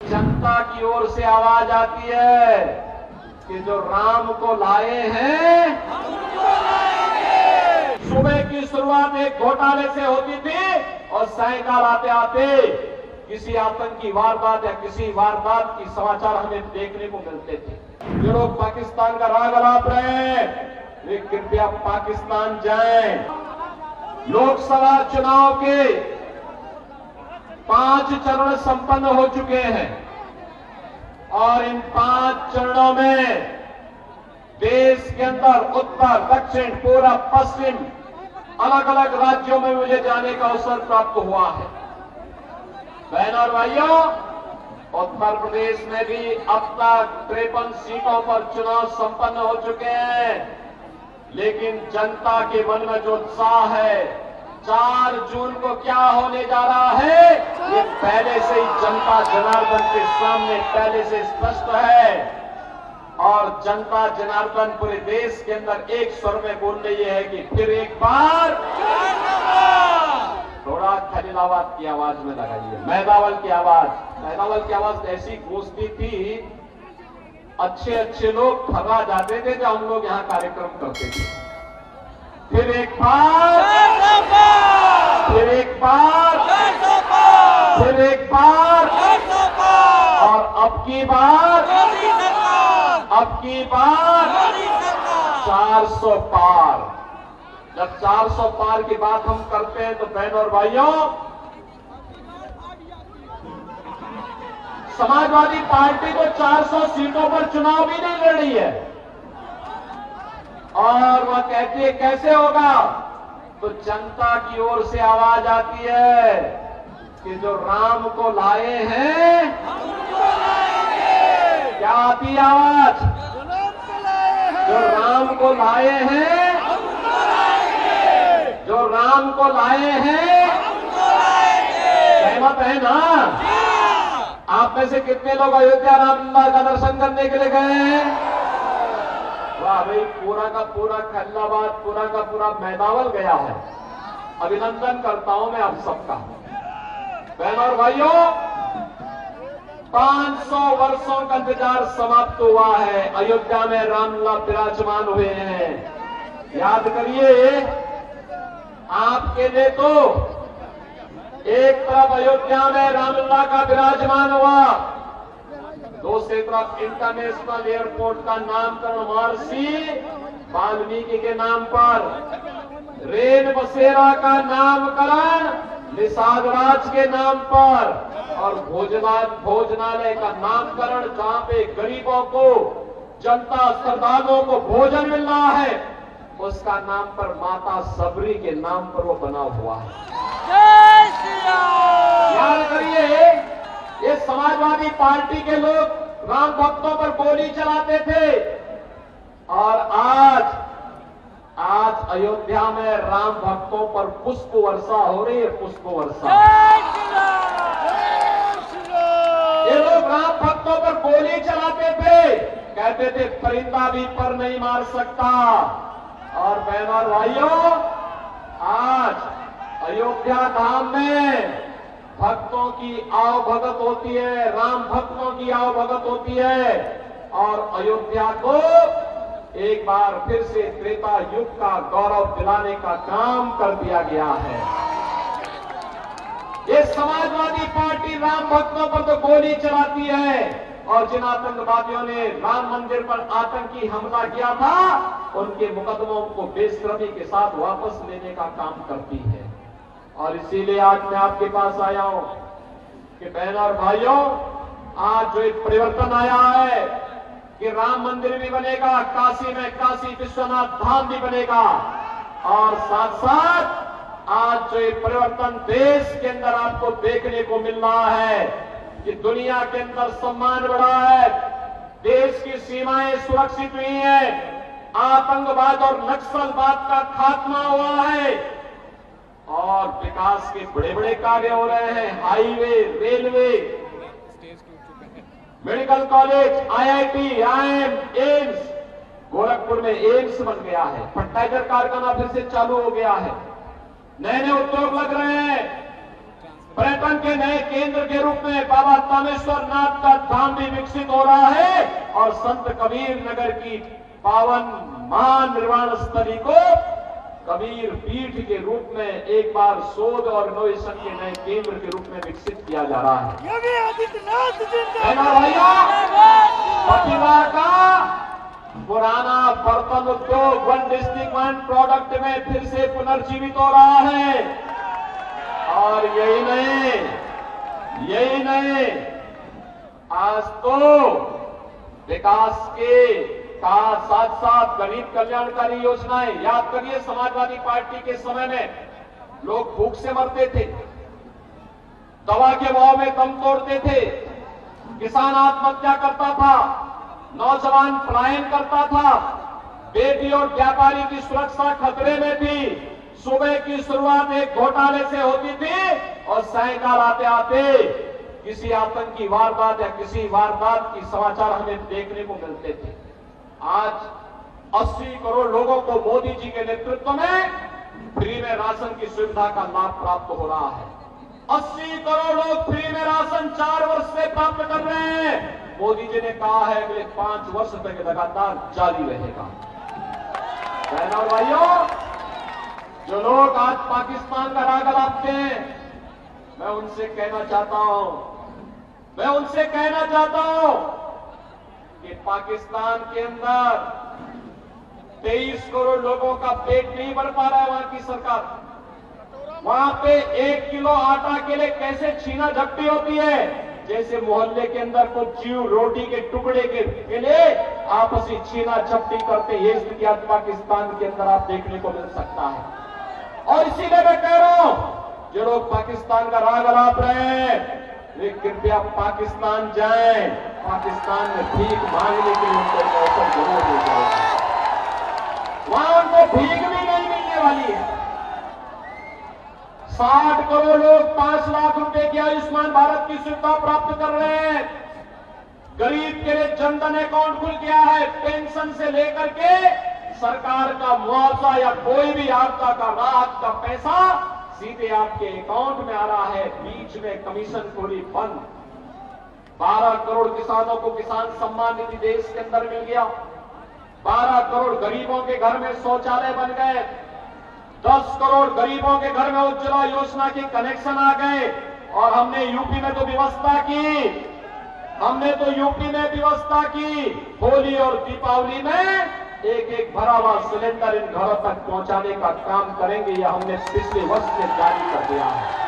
जनता की ओर से आवाज आती है कि जो राम को लाए हैं सुबह की शुरुआत एक घोटाले से होती थी और सायकाल आते आते किसी आतंकी वारदात या किसी वारदात की समाचार हमें देखने को मिलते थे। जो लोग पाकिस्तान का राग अलाप रहे हैं वे कृपया पाकिस्तान जाएं। लोकसभा चुनाव के 5 चरण संपन्न हो चुके हैं और इन 5 चरणों में देश के अंदर उत्तर, दक्षिण, पूरब, पश्चिम अलग अलग राज्यों में मुझे जाने का अवसर प्राप्त हुआ है। बहनों और भाइयों, उत्तर प्रदेश में भी अब तक 53 सीटों पर चुनाव संपन्न हो चुके हैं, लेकिन जनता के मन में जो उत्साह है 4 जून को क्या होने जा रहा है ये पहले से ही जनता जनार्दन के सामने पहले से स्पष्ट है। और जनता जनार्दन पूरे देश के अंदर एक स्वर में बोल रही है कि फिर एक बार थोड़ा खलीलाबाद की आवाज में लगाइए, मैदावल की आवाज। मैदावल की आवाज ऐसी गूंजती थी, अच्छे अच्छे लोग थका जाते थे जब हम लोग यहां कार्यक्रम करते थे। फिर एक बार, फिर एक बार, फिर एक बार, और अब की बार 400 पार। जब 400 पार की बात हम करते हैं तो बहनों और भाइयों, समाजवादी पार्टी को 400 सीटों पर चुनाव भी नहीं लड़ रही है और वह कहती है कैसे होगा, तो जनता की ओर से आवाज आती है कि जो राम को लाए हैं, क्या आती है आवाज, जो राम को लाए हैं, जो राम को लाए हैं, सहमत है ना? आप में से कितने लोग अयोध्या रामलला का दर्शन करने के लिए गए हैं? वाह भाई, पूरा का पूरा खल्लाबाद, पूरा का पूरा मैदावल गया है। अभिनंदन करता हूं मैं आप सबका। बहनों और भाइयों, 500 वर्षों का इंतजार समाप्त हुआ है। अयोध्या में रामलला विराजमान हुए हैं। याद करिए, आपके लिए तो एक तरफ अयोध्या में रामलला का विराजमान हुआ, दूसरी तरफ इंटरनेशनल एयरपोर्ट का नामकरण महर्षि वाल्मीकि के नाम पर, रेल बसेरा का नामकरण निषाद राज के नाम पर, और भोजनालय का नामकरण जहां पे गरीबों को, जनता, श्रद्धालुओं को भोजन मिल रहा है, उसका नाम पर माता सबरी के नाम पर वो बना हुआ है। याद करिए, ये समाजवादी पार्टी के लोग राम भक्तों पर गोली चलाते थे और आज अयोध्या में राम भक्तों पर पुष्प वर्षा हो रही है, पुष्प वर्षा। ये लोग राम भक्तों पर गोली चलाते थे, कहते थे परिंदा भी पर नहीं मार सकता। और बहनों और भाइयों, आज अयोध्या धाम में भक्तों की आवभगत होती है, राम भक्तों की आवभगत होती है और अयोध्या को एक बार फिर से त्रेता युग का गौरव दिलाने का काम कर दिया गया है। ये समाजवादी पार्टी राम भक्तों पर तो गोली चलाती है और जिन आतंकवादियों ने राम मंदिर पर आतंकी हमला किया था उनके मुकदमों को बेशर्मी के साथ वापस लेने का काम करती है। और इसीलिए आज मैं आपके पास आया हूं कि बहनों और भाइयों, आज जो एक परिवर्तन आया है कि राम मंदिर भी बनेगा, काशी में काशी विश्वनाथ धाम भी बनेगा, और साथ साथ आज जो एक परिवर्तन देश के अंदर आपको देखने को मिल रहा है कि दुनिया के अंदर सम्मान बढ़ा है, देश की सीमाएं सुरक्षित हुई हैं, आतंकवाद और नक्सलवाद का खात्मा हुआ है और विकास के बड़े बड़े कार्य हो रहे हैं। Highway, railway, medical college, IIT, IIM, AIIMS, Gorakhpur में एम्स बन गया है, फर्टिलाइजर कारखाना फिर से चालू हो गया है, नए नए उद्योग लग रहे हैं। पर्यटन के नए केंद्र के रूप में बाबा तामेश्वर नाथ का धाम भी विकसित हो रहा है और संत कबीर नगर की पावन महानिर्वाण स्थली को कबीर पीठ के रूप में एक बार शोध और इनोवेशन के नए केंद्र के रूप में विकसित किया जा रहा है। योगी आदित्यनाथ प्रतिभा का पुराना बर्तन उद्योग वन डिस्ट्रिक्ट वन प्रोडक्ट में फिर से पुनर्जीवित हो रहा है। और यही नहीं आज तो विकास के साथ साथ गरीब कल्याणकारी योजनाएं, याद करिए समाजवादी पार्टी के समय में लोग भूख से मरते थे, दवा के भाव में दम तोड़ते थे, किसान आत्महत्या करता था, नौजवान पलायन करता था, बेटी और व्यापारी की सुरक्षा खतरे में थी। सुबह की शुरुआत एक घोटाले से होती थी और सायंकाल आते आते किसी आतंकी वारदात या किसी वारदात की समाचार हमें देखने को मिलते थे। आज 80 करोड़ लोगों को मोदी जी के नेतृत्व में फ्री में राशन की सुविधा का लाभ प्राप्त हो रहा है। 80 करोड़ लोग फ्री में राशन 4 वर्ष से प्राप्त कर रहे हैं। मोदी जी ने कहा है अगले 5 वर्ष तक लगातार जारी रहेगा। बहनों और भाइयों, जो लोग आज पाकिस्तान का राग अलापते हैं, मैं उनसे कहना चाहता हूं कि पाकिस्तान के अंदर 23 करोड़ लोगों का पेट नहीं भर पा रहा है वहां की सरकार। वहां पे 1 किलो आटा के लिए कैसे छीना झपटी होती है, जैसे मोहल्ले के अंदर कुछ जीव रोटी के टुकड़े के लिए आपसी छीना झपटी करते, ये स्थिति आज पाकिस्तान के अंदर आप देखने को मिल सकता है। और इसीलिए मैं कह रहा हूं, जो लोग पाकिस्तान का राग अलाप रहे हैं, वे कृपया पाकिस्तान जाएं। पाकिस्तान में भीख मांगने के लिए उनको एक अवसर जरूर मिल जाएगा। वहां उनको भीख भी नहीं मिलने वाली है। 60 करोड़ लोग 5 लाख रुपए की आयुष्मान भारत की सुविधा प्राप्त कर रहे हैं। गरीब के लिए जनधन अकाउंट खुल गया है। पेंशन से लेकर के सरकार का मुआवजा या कोई भी आपदा का राहत का पैसा सीधे आपके अकाउंट में आ रहा है। बीच में कमीशन खोरी बंद। 12 करोड़ किसानों को किसान सम्मान निधि देश के अंदर मिल गया। 12 करोड़ गरीबों के घर में शौचालय बन गए। 10 करोड़ गरीबों के घर में उज्ज्वला योजना के कनेक्शन आ गए। और हमने यूपी में तो व्यवस्था की होली और दीपावली में एक भरा हुआ सिलेंडर इन घरों तक पहुंचाने का काम करेंगे। यह हमने पिछले वर्ष में जारी कर दिया है।